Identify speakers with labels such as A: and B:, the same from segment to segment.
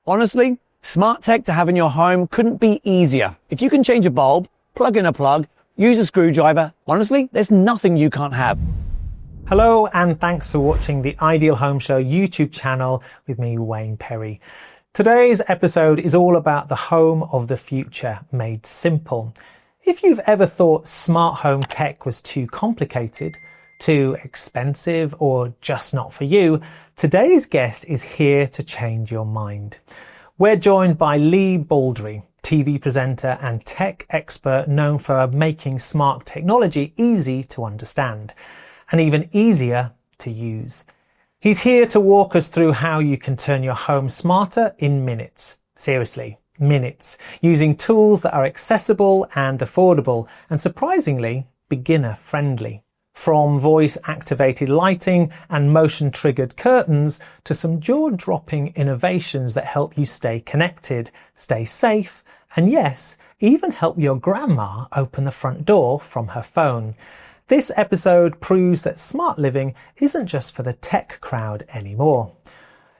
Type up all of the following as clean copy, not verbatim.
A: Honestly, smart tech to have in your home couldn't be easier. If you can change a bulb, plug in a plug, use a screwdriver, honestly, there's nothing you can't have.
B: Hello and thanks for watching the Ideal Home Show YouTube channel with me, Wayne Perry. Today's episode is all about the home of the future made simple. If you've ever thought smart home tech was too complicated, too expensive, or just not for you, today's guest is here to change your mind. We're joined by Baldry, TV presenter and tech expert known for making smart technology easy to understand and even easier to use. He's here to walk us through how you can turn your home smarter in minutes. Seriously, minutes, using tools that are accessible and affordable and surprisingly beginner friendly. From voice-activated lighting and motion-triggered curtains to some jaw-dropping innovations that help you stay connected, stay safe, and yes, even help your grandma open the front door from her phone. This episode proves that smart living isn't just for the tech crowd anymore.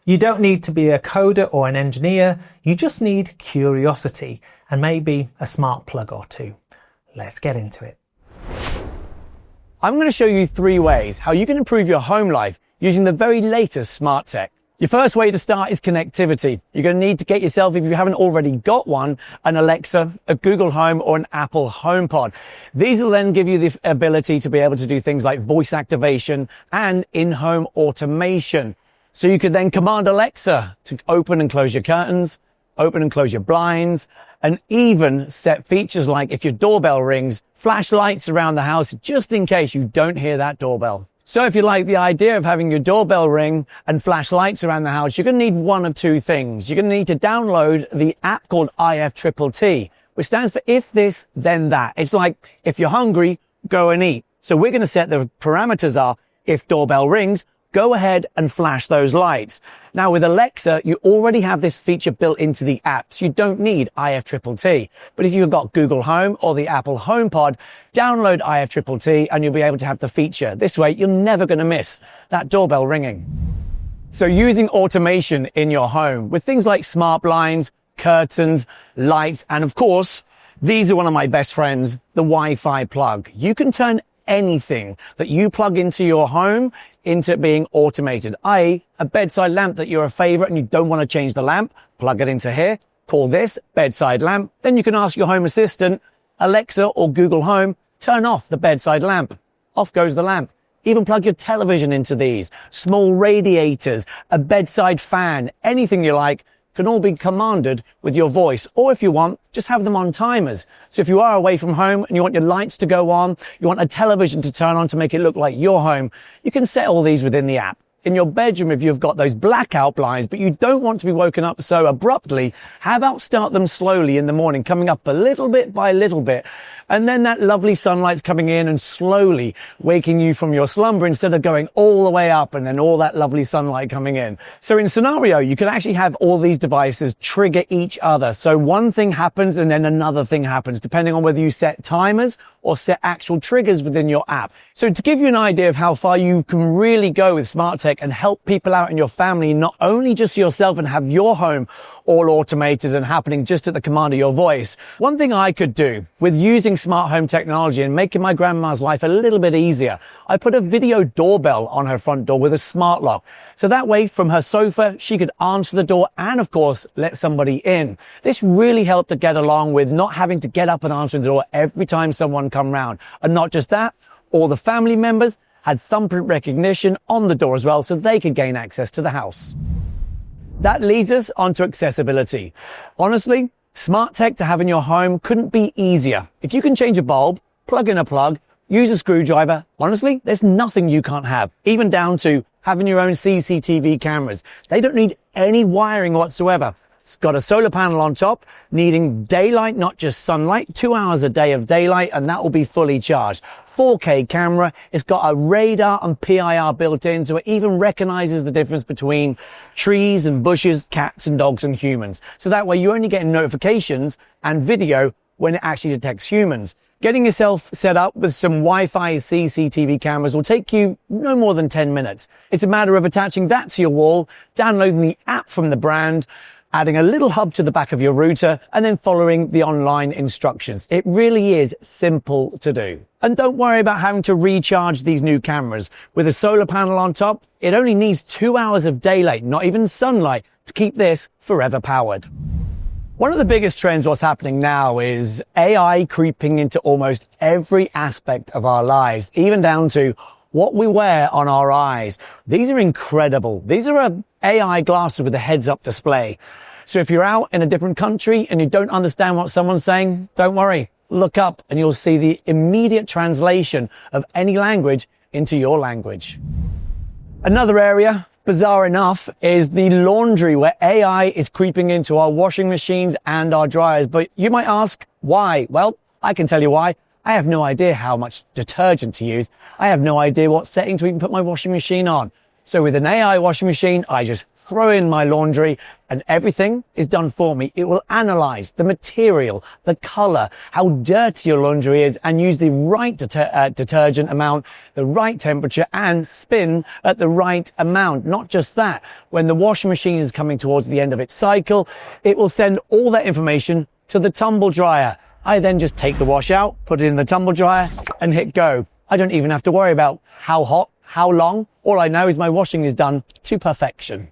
B: You don't need to be a coder or an engineer, you just need curiosity and maybe a smart plug or two. Let's get into it.
A: I'm going to show you 3 ways how you can improve your home life using the very latest smart tech. Your first way to start is connectivity. You're going to need to get yourself, if you haven't already got one, an Alexa, a Google Home, or an Apple HomePod. These will then give you the ability to be able to do things like voice activation and in-home automation. So you could then command Alexa to open and close your curtains, open and close your blinds, and even set features like if your doorbell rings, flash lights around the house just in case you don't hear that doorbell. So if you like the idea of having your doorbell ring and flash lights around the house, you're going to need one of 2 things. You're going to need to download the app called IFTTT, which stands for if this, then that. It's like if you're hungry, go and eat. So we're going to set the parameters are if doorbell rings, go ahead and flash those lights. Now with Alexa, you already have this feature built into the app, so you don't need IFTTT. But if you've got Google Home or the Apple HomePod, download IFTTT and you'll be able to have the feature. This way, you're never going to miss that doorbell ringing. So using automation in your home with things like smart blinds, curtains, lights, and of course, these are one of my best friends, the Wi-Fi plug. You can turn anything that you plug into your home into being automated, i.e. a bedside lamp that you're a favorite and you don't want to change the lamp, plug it into here, call this bedside lamp. Then you can ask your home assistant, Alexa or Google Home, turn off the bedside lamp. Off goes the lamp. Even plug your television into these, small radiators, a bedside fan, anything you like, can all be commanded with your voice. Or if you want, just have them on timers. So if you are away from home and you want your lights to go on, you want a television to turn on to make it look like your home, you can set all these within the app. In your bedroom, if you've got those blackout blinds, but you don't want to be woken up so abruptly, how about start them slowly in the morning, coming up a little bit by little bit. And then that lovely sunlight's coming in and slowly waking you from your slumber instead of going all the way up and then all that lovely sunlight coming in. So in scenario, you can actually have all these devices trigger each other. So one thing happens and then another thing happens, depending on whether you set timers or set actual triggers within your app. So to give you an idea of how far you can really go with smart tech and help people out in your family, not only just yourself and have your home all automated and happening just at the command of your voice. One thing I could do with using smart home technology and making my grandma's life a little bit easier, I put a video doorbell on her front door with a smart lock. So that way from her sofa, she could answer the door and of course, let somebody in. This really helped to get along with not having to get up and answer the door every time someone come round. And not just that, all the family members had thumbprint recognition on the door as well so they could gain access to the house. That leads us onto accessibility. Honestly, smart tech to have in your home couldn't be easier. If you can change a bulb, plug in a plug, use a screwdriver, honestly, there's nothing you can't have, even down to having your own CCTV cameras. They don't need any wiring whatsoever. It's got a solar panel on top, needing daylight, not just sunlight, 2 hours a day of daylight, and that will be fully charged. 4K camera, it's got a radar and PIR built in, so it even recognizes the difference between trees and bushes, cats and dogs and humans. So that way you're only getting notifications and video when it actually detects humans. Getting yourself set up with some Wi-Fi CCTV cameras will take you no more than 10 minutes. It's a matter of attaching that to your wall, downloading the app from the brand, adding a little hub to the back of your router, and then following the online instructions. It really is simple to do. And don't worry about having to recharge these new cameras. With a solar panel on top, it only needs 2 hours of daylight, not even sunlight, to keep this forever powered. One of the biggest trends what's happening now is AI creeping into almost every aspect of our lives, even down to what we wear on our eyes. These are incredible. These are AI glasses with a heads-up display. So if you're out in a different country and you don't understand what someone's saying, don't worry. Look up and you'll see the immediate translation of any language into your language. Another area, bizarre enough, is the laundry, where AI is creeping into our washing machines and our dryers. But you might ask, why? Well, I can tell you why. I have no idea how much detergent to use. I have no idea what setting to even put my washing machine on. So with an AI washing machine, I just throw in my laundry and everything is done for me. It will analyze the material, the color, how dirty your laundry is, and use the right detergent amount, the right temperature, and spin at the right amount. Not just that, when the washing machine is coming towards the end of its cycle, it will send all that information to the tumble dryer. I then just take the wash out, put it in the tumble dryer, and hit go. I don't even have to worry about how hot, how long. All I know is my washing is done to perfection.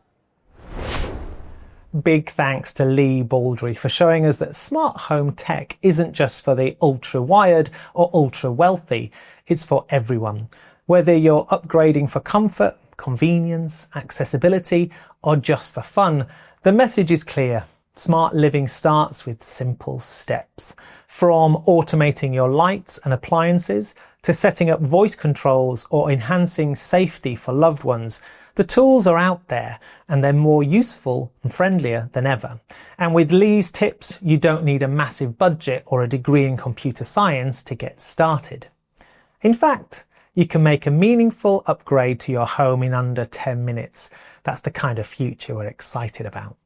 B: Big thanks to Lee Baldry for showing us that smart home tech isn't just for the ultra-wired or ultra-wealthy, it's for everyone. Whether you're upgrading for comfort, convenience, accessibility, or just for fun, the message is clear. Smart living starts with simple steps. From automating your lights and appliances to setting up voice controls or enhancing safety for loved ones, the tools are out there and they're more useful and friendlier than ever. And with Lee's tips, you don't need a massive budget or a degree in computer science to get started. In fact, you can make a meaningful upgrade to your home in under 10 minutes. That's the kind of future we're excited about.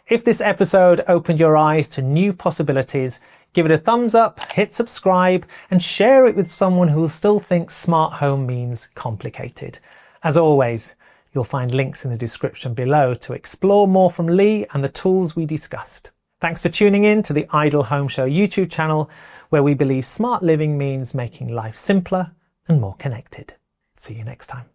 B: If this episode opened your eyes to new possibilities, give it a thumbs up, hit subscribe, and share it with someone who will still think smart home means complicated. As always, you'll find links in the description below to explore more from Lee and the tools we discussed. Thanks for tuning in to the Ideal Home Show YouTube channel, where we believe smart living means making life simpler and more connected. See you next time.